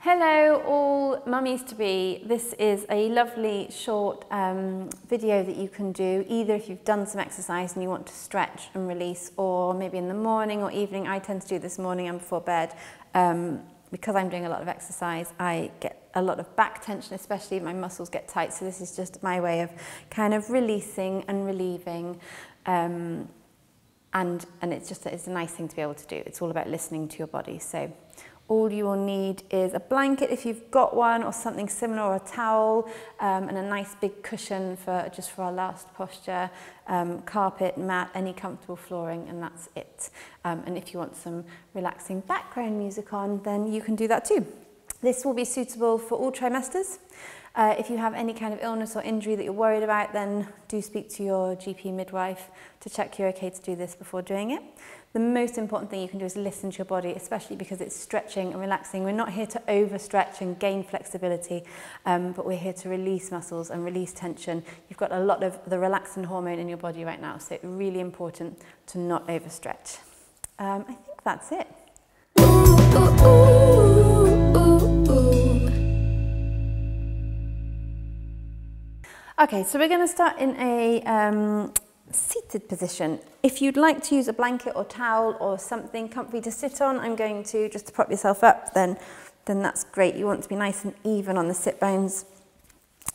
Hello all mummies to be. This is a lovely short video that you can do either if you've done some exercise and you want to stretch and release, or maybe in the morning or evening. I tend to do this morning and before bed. Because I'm doing a lot of exercise, I get a lot of back tension, especially my muscles get tight. So this is just my way of kind of releasing and relieving. And it's a nice thing to be able to do. It's all about listening to your body. So all you will need is a blanket if you've got one, or something similar, or a towel, and a nice big cushion for our last posture, carpet, mat, any comfortable flooring, and that's it. And if you want some relaxing background music on, then you can do that too. This will be suitable for all trimesters. If you have any kind of illness or injury that you're worried about, then do speak to your GP midwife to check you're okay to do this before doing it. The most important thing you can do is listen to your body, especially because it's stretching and relaxing. We're not here to overstretch and gain flexibility, but we're here to release muscles and release tension. You've got a lot of the relaxin hormone in your body right now, so it's really important to not overstretch. I think that's it. Okay, so we're going to start in a seated position. If you'd like to use a blanket or towel or something comfy to sit on, I'm going to, just to prop yourself up, then that's great. You want to be nice and even on the sit bones.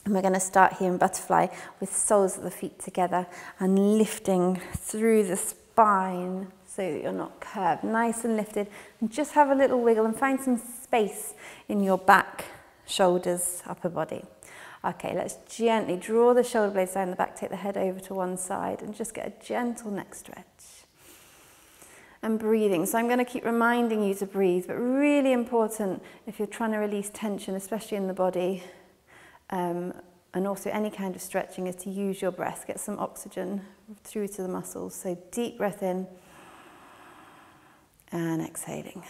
And we're going to start here in butterfly with soles of the feet together and lifting through the spine so that you're not curved. Nice and lifted. And just have a little wiggle and find some space in your back, shoulders, upper body. Okay, let's gently draw the shoulder blades down the back, take the head over to one side and just get a gentle neck stretch. And breathing. So I'm going to keep reminding you to breathe, but really important if you're trying to release tension, especially in the body, and also any kind of stretching, is to use your breath. Get some oxygen through to the muscles. So deep breath in and exhaling.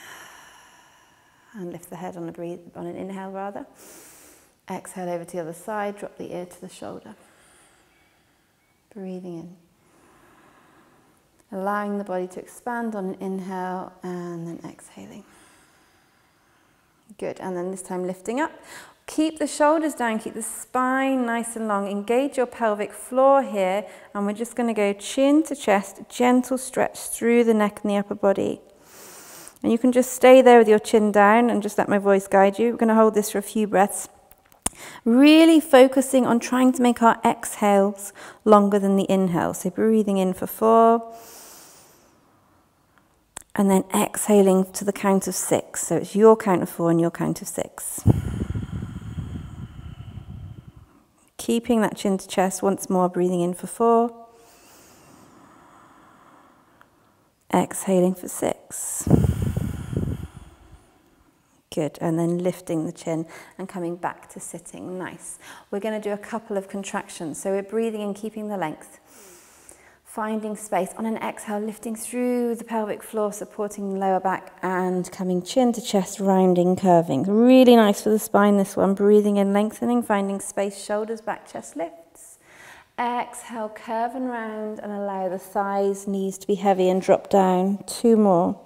And lift the head on an inhale rather. Exhale over to the other side, drop the ear to the shoulder. Breathing in. Allowing the body to expand on an inhale and then exhaling. Good, and then this time lifting up. Keep the shoulders down, keep the spine nice and long. Engage your pelvic floor here, and we're just going to go chin to chest, gentle stretch through the neck and the upper body. And you can just stay there with your chin down and just let my voice guide you. We're going to hold this for a few breaths. Really focusing on trying to make our exhales longer than the inhale. So breathing in for 4. And then exhaling to the count of 6. So it's your count of 4 and your count of 6. Keeping that chin to chest once more, breathing in for 4. Exhaling for 6. Good, and then lifting the chin and coming back to sitting. Nice. We're going to do a couple of contractions. So we're breathing in, keeping the length. Finding space. On an exhale, lifting through the pelvic floor, supporting the lower back, and coming chin to chest, rounding, curving. Really nice for the spine, this one. Breathing in, lengthening, finding space, shoulders back, chest lifts. Exhale, curve and round, and allow the thighs, knees to be heavy and drop down. 2 more.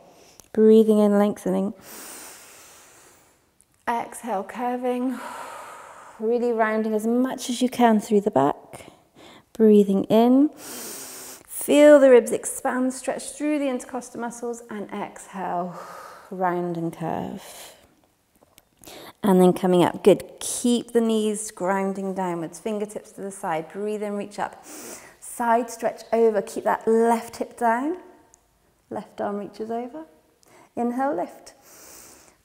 Breathing in, lengthening. Exhale, curving, really rounding as much as you can through the back. Breathing in, feel the ribs expand, stretch through the intercostal muscles, and exhale, round and curve. And then coming up, good. Keep the knees grounding downwards, fingertips to the side, breathe in, reach up. Side stretch over, keep that left hip down, left arm reaches over. Inhale, lift,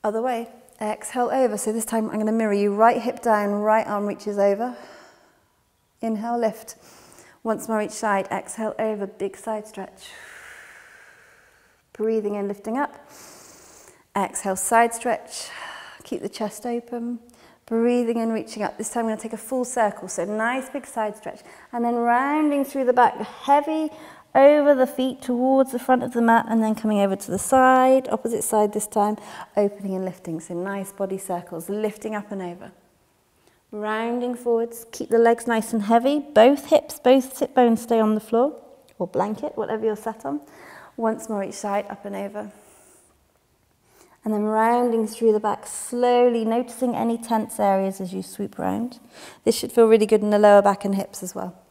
other way. Exhale over, so this time I'm going to mirror you. Right hip down, right arm reaches over. Inhale, lift. Once more each side. Exhale over, big side stretch. Breathing in, lifting up. Exhale, side stretch. Keep the chest open. Breathing in, reaching up. This time I'm going to take a full circle, so nice big side stretch. And then rounding through the back, heavy over the feet towards the front of the mat, and then coming over to the side, opposite side this time, opening and lifting. So nice body circles, lifting up and over. Rounding forwards, keep the legs nice and heavy, both hips, both sit bones stay on the floor, or blanket, whatever you're sat on. Once more each side, up and over. And then rounding through the back slowly, noticing any tense areas as you swoop round. This should feel really good in the lower back and hips as well.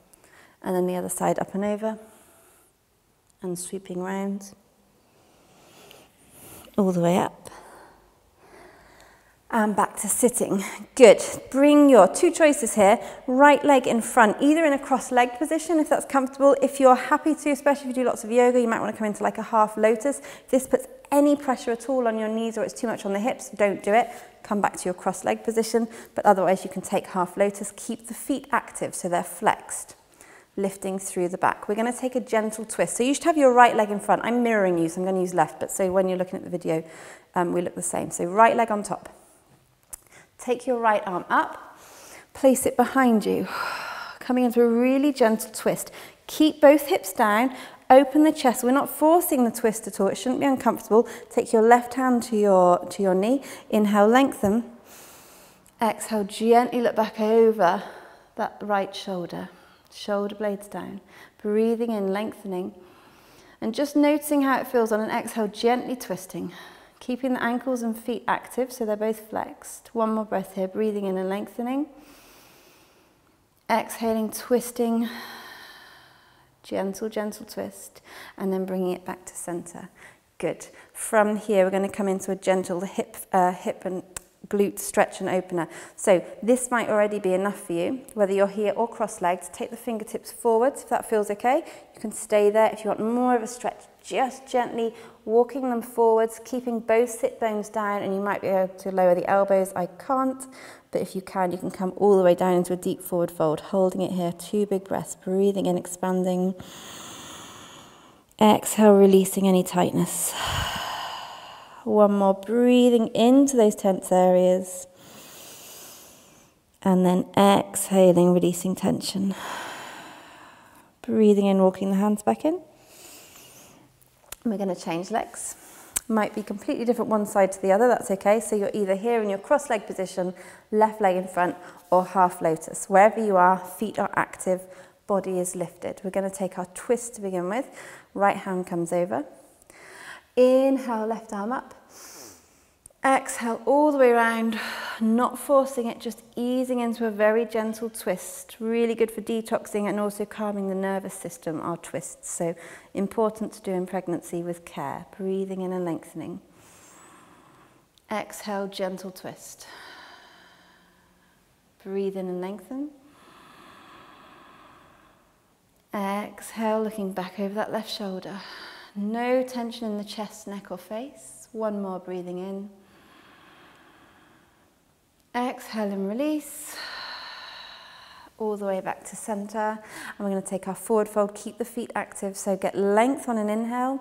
And then the other side, up and over. And sweeping round. All the way up. And back to sitting. Good. Bring your two choices here. Right leg in front, either in a cross-legged position if that's comfortable. If you're happy to, especially if you do lots of yoga, you might want to come into like a half lotus. If this puts any pressure at all on your knees or it's too much on the hips, don't do it. Come back to your cross-legged position. But otherwise you can take half lotus. Keep the feet active so they're flexed. Lifting through the back. We're going to take a gentle twist. So you should have your right leg in front. I'm mirroring you, so I'm going to use left. But so when you're looking at the video, we look the same. So right leg on top. Take your right arm up, place it behind you, coming into a really gentle twist. Keep both hips down, open the chest. We're not forcing the twist at all, it shouldn't be uncomfortable. Take your left hand to your knee, inhale, lengthen. Exhale, gently look back over that right shoulder, shoulder blades down. Breathing in, lengthening, and just noticing how it feels on an exhale, gently twisting. Keeping the ankles and feet active so they're both flexed. One more breath here, breathing in and lengthening. Exhaling, twisting. Gentle, gentle twist. And then bringing it back to center. Good. From here, we're going to come into a gentle hip and glute stretch and opener. So this might already be enough for you, whether you're here or cross-legged. Take the fingertips forwards if that feels okay. You can stay there. If you want more of a stretch, just gently walking them forwards, keeping both sit bones down, and you might be able to lower the elbows. I can't, but if you can come all the way down into a deep forward fold, holding it here. 2 big breaths, breathing in, expanding. Exhale, releasing any tightness. One more, breathing into those tense areas. And then exhaling, releasing tension. Breathing in, walking the hands back in. And we're going to change legs. Might be completely different one side to the other, that's okay. So you're either here in your cross-leg position, left leg in front, or half lotus. Wherever you are, feet are active, body is lifted. We're going to take our twist to begin with. Right hand comes over. Inhale, left arm up. Exhale all the way around, not forcing it, just easing into a very gentle twist. Really good for detoxing and also calming the nervous system, our twists. So important to do in pregnancy with care. Breathing in and lengthening. Exhale, gentle twist. Breathe in and lengthen. Exhale, looking back over that left shoulder. No tension in the chest, neck or face. One more, breathing in. Exhale and release. All the way back to center. And we're going to take our forward fold, keep the feet active. So get length on an inhale,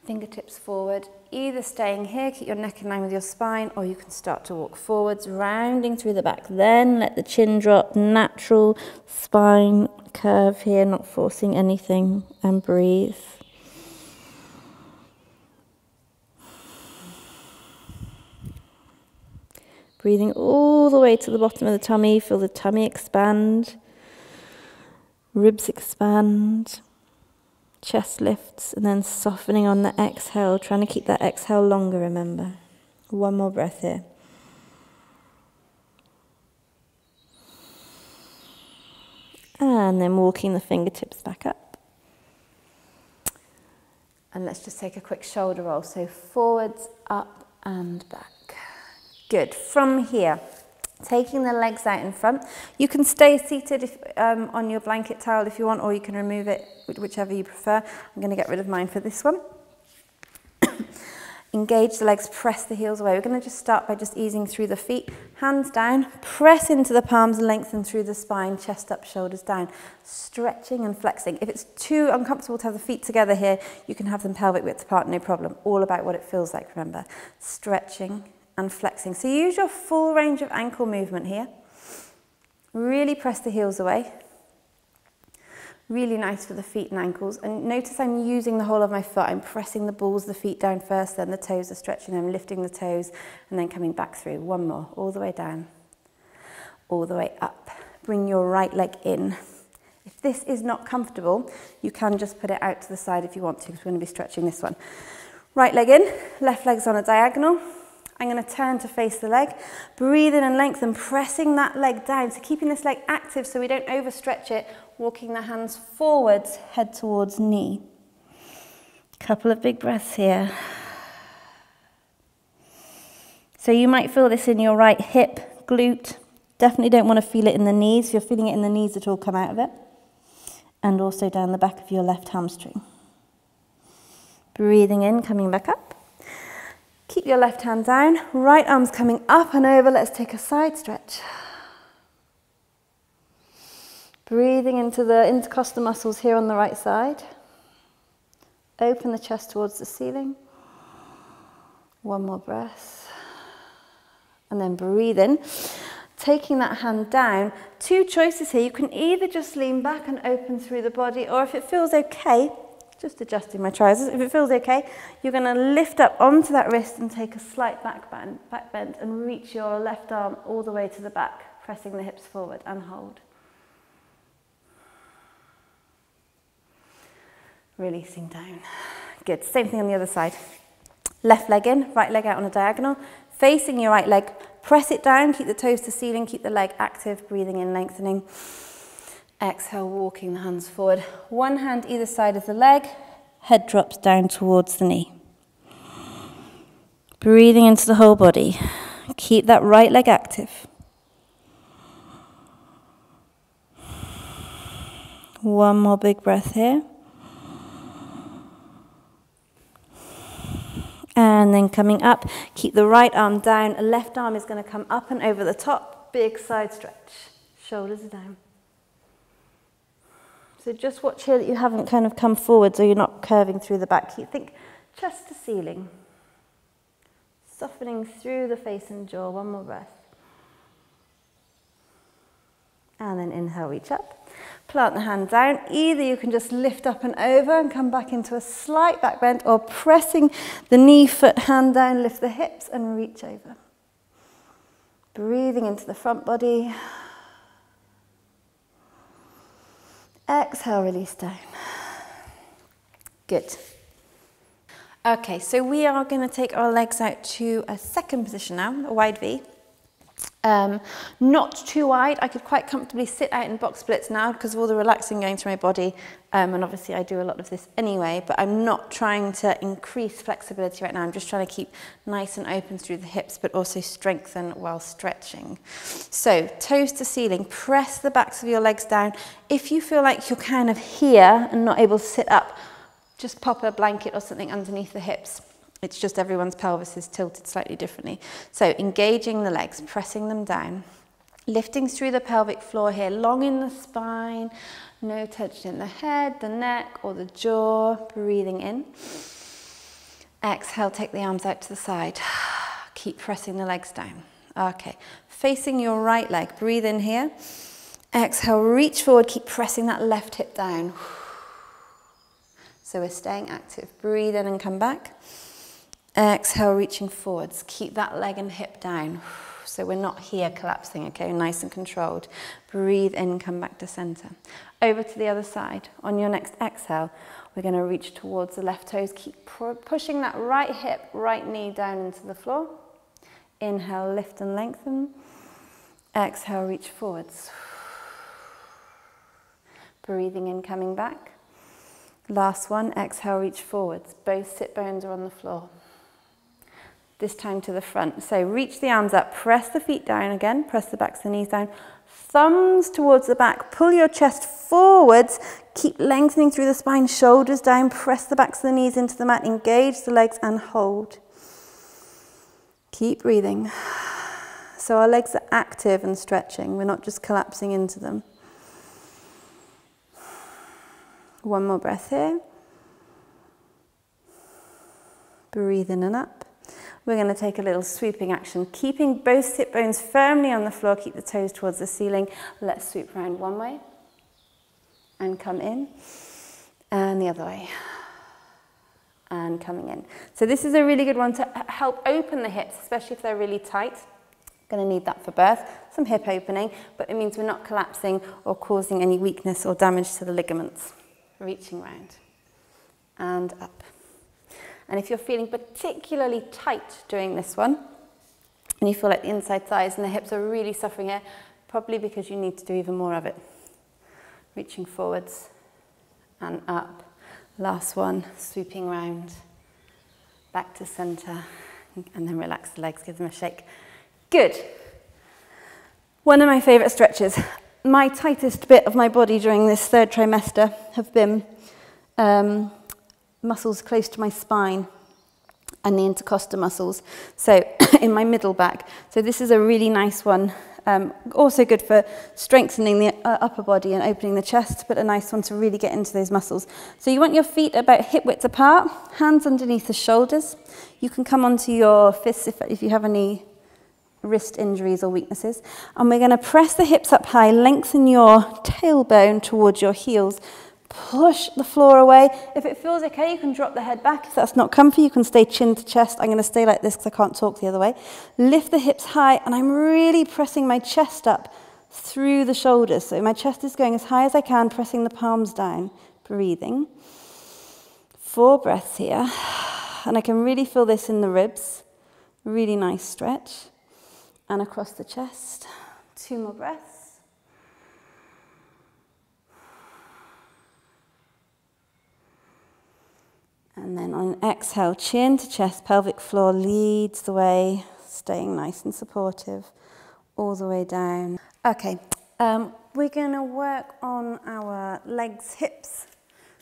fingertips forward. Either staying here, keep your neck in line with your spine, or you can start to walk forwards, rounding through the back. Then let the chin drop, natural spine curve here, not forcing anything, and breathe. Breathing all the way to the bottom of the tummy. Feel the tummy expand. Ribs expand. Chest lifts. And then softening on the exhale. Trying to keep that exhale longer, remember. One more breath here. And then walking the fingertips back up. And let's just take a quick shoulder roll. So forwards, up and back. Good. From here, taking the legs out in front. You can stay seated on your blanket towel if you want, or you can remove it, whichever you prefer. I'm going to get rid of mine for this one. Engage the legs, press the heels away. We're going to just start by just easing through the feet. Hands down, press into the palms, lengthen through the spine, chest up, shoulders down. Stretching and flexing. If it's too uncomfortable to have the feet together here, you can have them pelvic width apart, no problem. All about what it feels like, remember. Stretching and flexing. So use your full range of ankle movement here. Really press the heels away. Really nice for the feet and ankles. And notice I'm using the whole of my foot. I'm pressing the balls of the feet down first, then the toes are stretching them, lifting the toes, and then coming back through. One more, all the way down, all the way up. Bring your right leg in. If this is not comfortable, you can just put it out to the side if you want to, because we're going to be stretching this one. Right leg in, left leg's on a diagonal. I'm going to turn to face the leg. Breathe in and lengthen, pressing that leg down. So keeping this leg active so we don't overstretch it. Walking the hands forwards, head towards knee. Couple of big breaths here. So you might feel this in your right hip, glute. Definitely don't want to feel it in the knees. If you're feeling it in the knees, it will come out of it. And also down the back of your left hamstring. Breathing in, coming back up. Keep your left hand down, right arm's coming up and over. Let's take a side stretch. Breathing into the intercostal muscles here on the right side. Open the chest towards the ceiling. One more breath. And then breathe in. Taking that hand down, two choices here. You can either just lean back and open through the body, or if it feels okay, just adjusting my trousers. If it feels okay, you're going to lift up onto that wrist and take a slight back bend and reach your left arm all the way to the back, pressing the hips forward and hold. Releasing down. Good. Same thing on the other side. Left leg in, right leg out on a diagonal. Facing your right leg, press it down, keep the toes to ceiling, keep the leg active, breathing in, lengthening. Exhale, walking the hands forward. One hand either side of the leg, head drops down towards the knee. Breathing into the whole body. Keep that right leg active. One more big breath here. And then coming up, keep the right arm down. Left arm is going to come up and over the top. Big side stretch. Shoulders are down. So just watch here that you haven't kind of come forward so you're not curving through the back. Think chest to ceiling. Softening through the face and jaw. One more breath. And then inhale, reach up. Plant the hand down. Either you can just lift up and over and come back into a slight back bend, or pressing the knee, foot, hand down, lift the hips and reach over. Breathing into the front body. Exhale, release down. Good. Okay, so we are going to take our legs out to a second position now, a wide V. Not too wide. I could quite comfortably sit out in box splits now because of all the relaxing going through my body, and obviously I do a lot of this anyway, but I'm not trying to increase flexibility right now. I'm just trying to keep nice and open through the hips, but also strengthen while stretching. So toes to ceiling, press the backs of your legs down. If you feel like you're kind of here and not able to sit up, just pop a blanket or something underneath the hips. It's just everyone's pelvis is tilted slightly differently. So engaging the legs, pressing them down, lifting through the pelvic floor here, long in the spine, no tension in the head, the neck or the jaw, breathing in. Exhale, take the arms out to the side. Keep pressing the legs down. Okay, facing your right leg, breathe in here. Exhale, reach forward, keep pressing that left hip down. So we're staying active. Breathe in and come back. Exhale, reaching forwards. Keep that leg and hip down. So we're not here collapsing, okay? Nice and controlled. Breathe in, come back to center. Over to the other side. On your next exhale, we're going to reach towards the left toes. Keep pushing that right hip, right knee down into the floor. Inhale, lift and lengthen. Exhale, reach forwards. Breathing in, coming back. Last one, exhale, reach forwards. Both sit bones are on the floor. This time to the front. So reach the arms up, press the feet down again, press the backs of the knees down. Thumbs towards the back, pull your chest forwards, keep lengthening through the spine, shoulders down, press the backs of the knees into the mat, engage the legs and hold. Keep breathing. So our legs are active and stretching, we're not just collapsing into them. One more breath here. Breathe in and up. We're going to take a little swooping action, keeping both sit bones firmly on the floor, keep the toes towards the ceiling. Let's swoop around one way and come in, and the other way and coming in. So this is a really good one to help open the hips, especially if they're really tight. Going to need that for birth, some hip opening, but it means we're not collapsing or causing any weakness or damage to the ligaments. Reaching round and up. And if you're feeling particularly tight doing this one, and you feel like the inside thighs and the hips are really suffering here, probably because you need to do even more of it. Reaching forwards and up. Last one, swooping round, back to center, and then relax the legs, give them a shake. Good. One of my favorite stretches. My tightest bit of my body during this third trimester have been muscles close to my spine and the intercostal muscles, so in my middle back. So this is a really nice one. Also good for strengthening the upper body and opening the chest, but a nice one to really get into those muscles. So you want your feet about hip width apart, hands underneath the shoulders. You can come onto your fists if you have any wrist injuries or weaknesses. And we're going to press the hips up high, lengthen your tailbone towards your heels. Push the floor away. If it feels okay, you can drop the head back. If that's not comfy, you can stay chin to chest. I'm going to stay like this because I can't talk the other way. Lift the hips high, and I'm really pressing my chest up through the shoulders. So my chest is going as high as I can, pressing the palms down, breathing. 4 breaths here. And I can really feel this in the ribs. Really nice stretch. And across the chest. 2 more breaths. And then on an exhale, chin to chest, pelvic floor leads the way, staying nice and supportive, all the way down. Okay, we're going to work on our legs, hips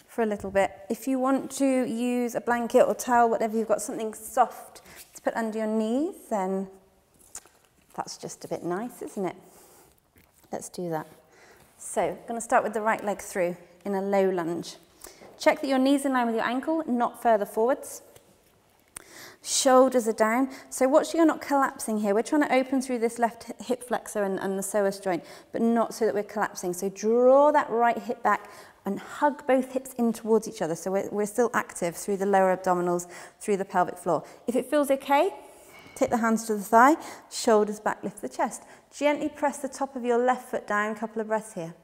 for a little bit. If you want to use a blanket or towel, whatever, you've got something soft to put under your knees, then that's just a bit nice, isn't it? Let's do that. So, I'm going to start with the right leg through in a low lunge. Check that your knees are in line with your ankle, not further forwards. Shoulders are down. So watch you're not collapsing here. We're trying to open through this left hip flexor and the psoas joint, but not so that we're collapsing. So draw that right hip back and hug both hips in towards each other. So we're still active through the lower abdominals, through the pelvic floor. If it feels okay, take the hands to the thigh, shoulders back, lift the chest. Gently press the top of your left foot down, a couple of breaths here.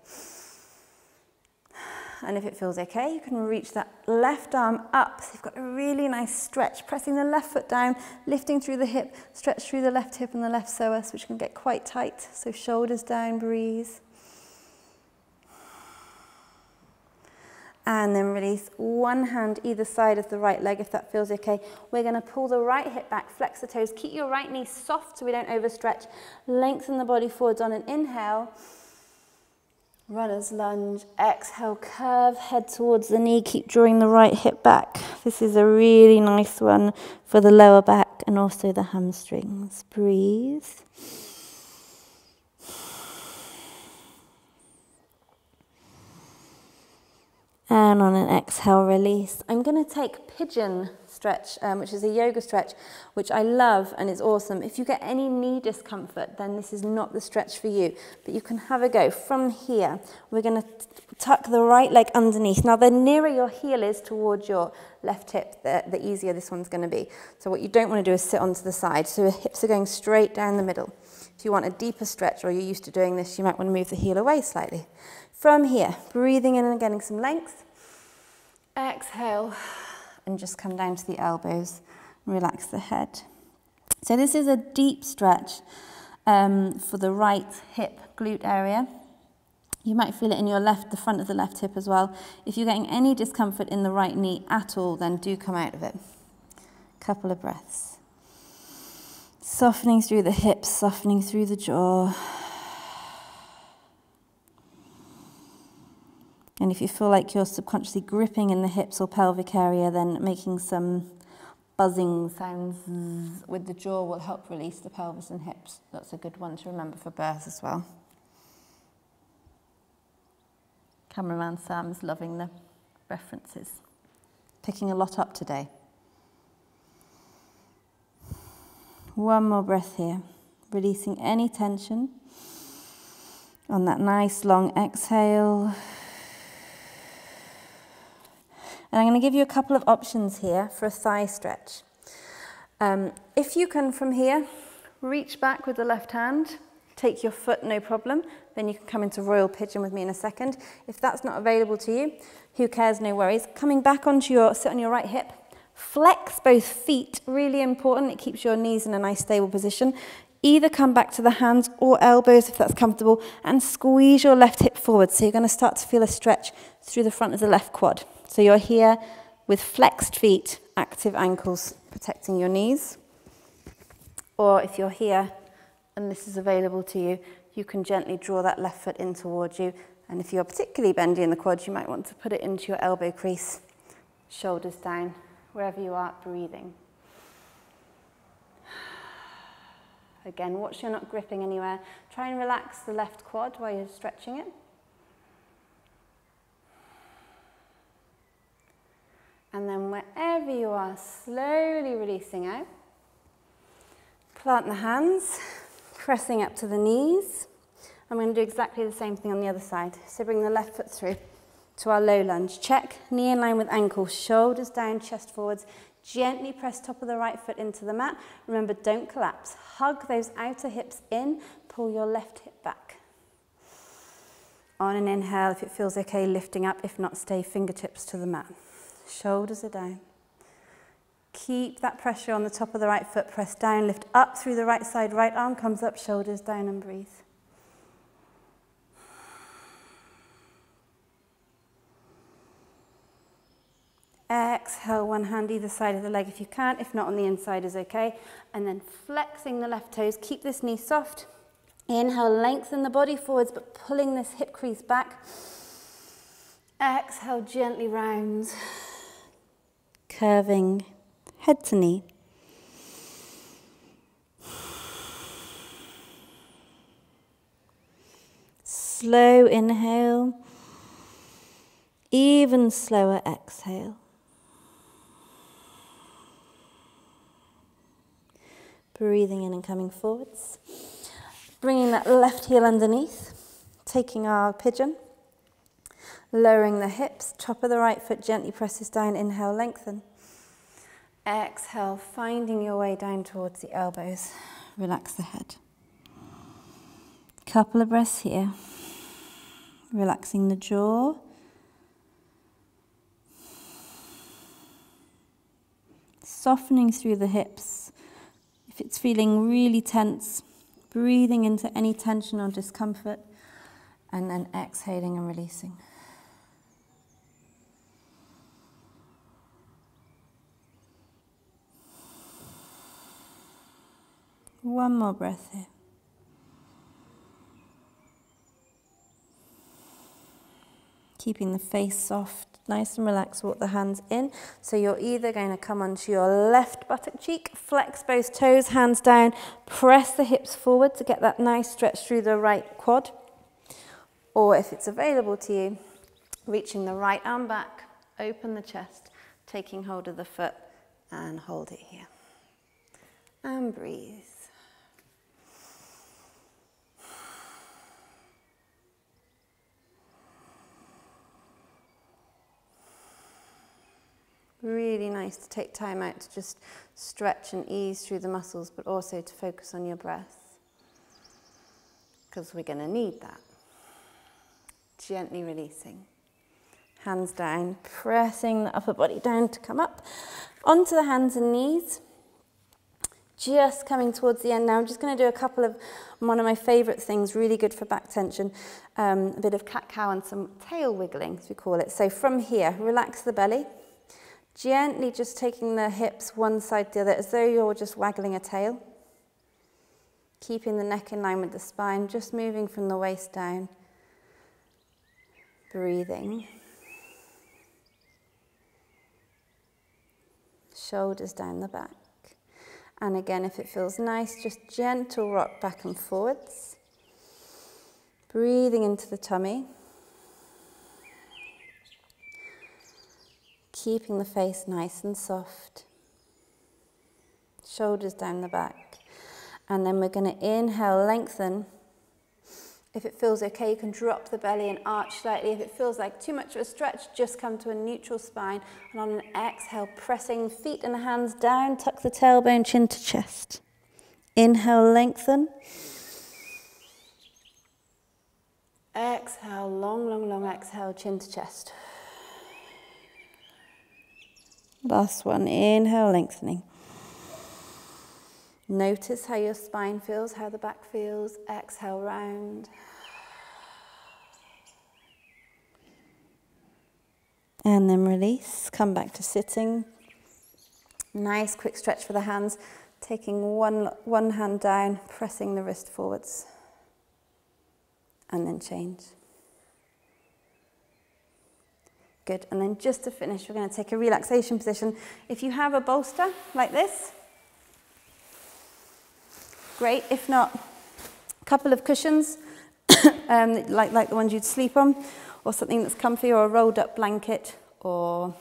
And if it feels okay, you can reach that left arm up. So you've got a really nice stretch, pressing the left foot down, lifting through the hip, stretch through the left hip and the left psoas, which can get quite tight. So shoulders down, breathe. And then release one hand either side of the right leg if that feels okay. We're going to pull the right hip back, flex the toes, keep your right knee soft so we don't overstretch. Lengthen the body forwards on an inhale. Runner's lunge, exhale, curve, head towards the knee, keep drawing the right hip back. This is a really nice one for the lower back and also the hamstrings. Breathe. And on an exhale, release. I'm going to take pigeon stretch, which is a yoga stretch, which I love and is awesome. If you get any knee discomfort, then this is not the stretch for you. But you can have a go. From here, we're going to tuck the right leg underneath. Now, the nearer your heel is towards your left hip, the easier this one's going to be. So what you don't want to do is sit onto the side. So your hips are going straight down the middle. If you want a deeper stretch or you're used to doing this, you might want to move the heel away slightly. From here, breathing in and getting some length. Exhale, and just come down to the elbows. Relax the head. So this is a deep stretch for the right hip glute area. You might feel it in your left, the front of the left hip as well. If you're getting any discomfort in the right knee at all, then do come out of it. Couple of breaths. Softening through the hips, softening through the jaw. And if you feel like you're subconsciously gripping in the hips or pelvic area, then making some buzzing sounds with the jaw will help release the pelvis and hips. That's a good one to remember for birth as well. Cameraman Sam's loving the references. Picking a lot up today. One more breath here. Releasing any tension on that nice long exhale. And I'm going to give you a couple of options here for a thigh stretch. If you can, from here, reach back with the left hand, take your foot, no problem, then you can come into royal pigeon with me in a second. If that's not available to you, who cares, no worries. Coming back onto sit on your right hip, flex both feet, really important, it keeps your knees in a nice stable position. Either come back to the hands or elbows if that's comfortable and squeeze your left hip forward. So you're going to start to feel a stretch through the front of the left quad. So you're here with flexed feet, active ankles protecting your knees. Or if you're here and this is available to you, you can gently draw that left foot in towards you. And if you're particularly bendy in the quads, you might want to put it into your elbow crease, shoulders down, wherever you are, breathing. Again, watch you're not gripping anywhere. Try and relax the left quad while you're stretching it. And then wherever you are, slowly releasing out. Plant the hands, pressing up to the knees. I'm going to do exactly the same thing on the other side. So bring the left foot through to our low lunge. Check, knee in line with ankle, shoulders down, chest forwards. Gently press top of the right foot into the mat. Remember, don't collapse. Hug those outer hips in. Pull your left hip back. On an inhale, if it feels okay, lifting up. If not, stay fingertips to the mat. Shoulders are down. Keep that pressure on the top of the right foot. Press down, lift up through the right side. Right arm comes up, shoulders down, and breathe. Exhale, one hand either side of the leg if you can. If not, on the inside is okay. And then flexing the left toes. Keep this knee soft. Inhale, lengthen the body forwards, but pulling this hip crease back. Exhale, gently round. Curving head to knee. Slow inhale. Even slower exhale. Breathing in and coming forwards. Bringing that left heel underneath. Taking our pigeon. Lowering the hips. Top of the right foot gently presses down. Inhale, lengthen. Exhale, finding your way down towards the elbows. Relax the head. Couple of breaths here. Relaxing the jaw. Softening through the hips. If it's feeling really tense, breathing into any tension or discomfort, and then exhaling and releasing. One more breath here. Keeping the face soft, nice and relaxed, walk the hands in. So you're either going to come onto your left buttock cheek, flex both toes, hands down, press the hips forward to get that nice stretch through the right quad. Or if it's available to you, reaching the right arm back, open the chest, taking hold of the foot and hold it here. And breathe. Really nice to take time out to just stretch and ease through the muscles, but also to focus on your breath, because we're going to need that. Gently releasing. Hands down, pressing the upper body down to come up. Onto the hands and knees. Just coming towards the end now. I'm just going to do a couple of one of my favourite things, really good for back tension, a bit of cat-cow and some tail wiggling, as we call it. So from here, relax the belly. Gently just taking the hips one side to the other as though you're just waggling a tail. Keeping the neck in line with the spine, just moving from the waist down. Breathing. Shoulders down the back. And again, if it feels nice, just gentle rock back and forwards. Breathing into the tummy. Keeping the face nice and soft. Shoulders down the back. And then we're going to inhale, lengthen. If it feels okay, you can drop the belly and arch slightly. If it feels like too much of a stretch, just come to a neutral spine. And on an exhale, pressing feet and hands down, tuck the tailbone, chin to chest. Inhale, lengthen. Exhale, long, long, long exhale, chin to chest. Last one, inhale, lengthening. Notice how your spine feels, how the back feels. Exhale, round. And then release, come back to sitting. Nice quick stretch for the hands, taking one hand down, pressing the wrist forwards. And then change. Good, and then just to finish, we're going to take a relaxation position. If you have a bolster like this, great. If not, a couple of cushions, like the ones you'd sleep on, or something that's comfy, or a rolled up blanket, or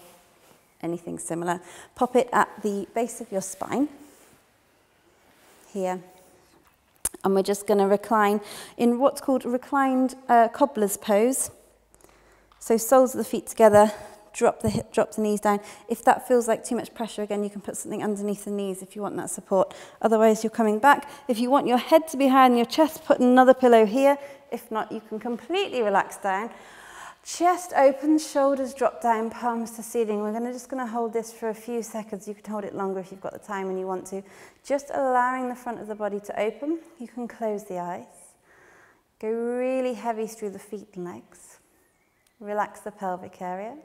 anything similar. Pop it at the base of your spine, here. And we're just going to recline in what's called reclined cobbler's pose. So soles of the feet together, drop the knees down. If that feels like too much pressure, again, you can put something underneath the knees if you want that support. Otherwise, you're coming back. If you want your head to be higher than your chest, put another pillow here. If not, you can completely relax down. Chest open, shoulders drop down, palms to ceiling. We're just going to hold this for a few seconds. You can hold it longer if you've got the time and you want to. Just allowing the front of the body to open. You can close the eyes. Go really heavy through the feet and legs. Relax the pelvic area.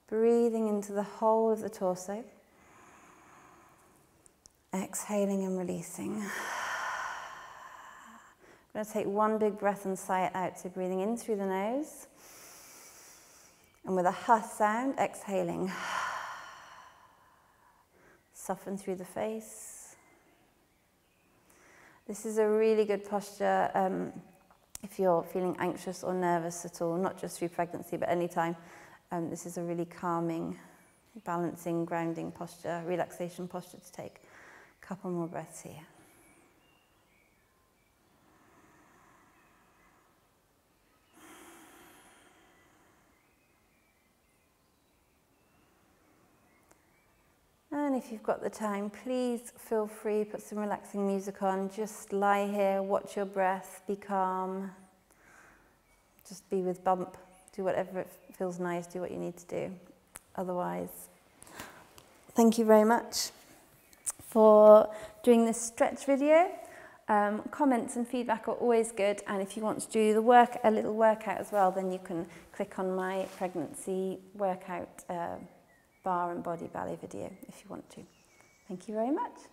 Breathing into the whole of the torso. Exhaling and releasing. I'm going to take one big breath and sigh it out. So breathing in through the nose. And with a huh sound, exhaling. Soften through the face. This is a really good posture if you're feeling anxious or nervous at all, not just through pregnancy, but any time. This is a really calming, balancing, grounding posture, relaxation posture to take. A couple more breaths here. And if you've got the time, please feel free, put some relaxing music on. Just lie here, watch your breath, be calm. Just be with bump. Do whatever it feels nice, do what you need to do. Otherwise, thank you very much for doing this stretch video. Comments and feedback are always good, and if you want to do a little workout as well, then you can click on my pregnancy workout bar and body ballet video if you want to. Thank you very much.